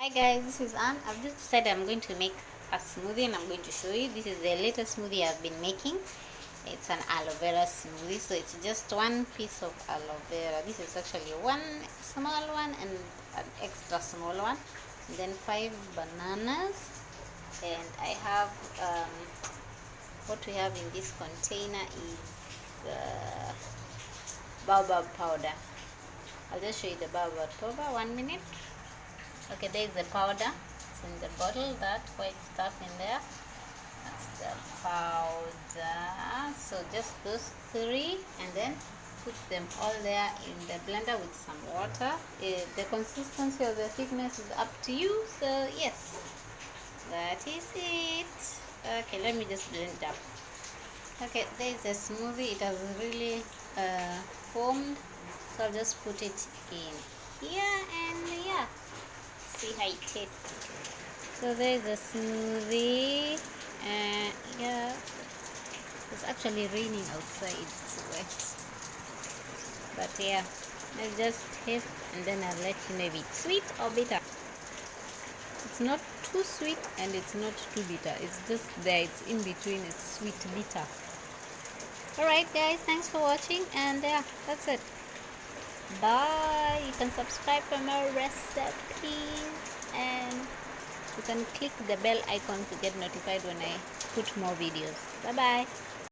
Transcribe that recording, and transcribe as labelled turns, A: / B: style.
A: Hi guys, this is Anne. I've just decided I'm going to make a smoothie and I'm going to show you. This is the latest smoothie I've been making. It's an aloe vera smoothie, so it's just one piece of aloe vera. This is actually one small one and an extra small one, and then 5 bananas, and I have what we have in this container is baobab powder. I'll just show you the baobab powder. 1 minute. Okay, there's the powder. It's in the bottle, that white stuff in there. That's the powder. So just those 3, and then put them all there in the blender with some water. The consistency of the thickness is up to you. So yes, that is it. Okay, let me just blend it up. Okay, there's a smoothie. It has really formed. So I'll just put it in here, and yeah, see how it tastes. So there's a smoothie, and yeah, it's actually raining outside, it's wet, but yeah, let's just taste and then I'll let you know if it's sweet or bitter. It's not too sweet and it's not too bitter, it's just there, it's in between, it's sweet bitter. Alright guys, thanks for watching, and yeah, that's it. Bye. You can subscribe for more recipes, and you can click the bell icon to get notified when I put more videos. Bye bye.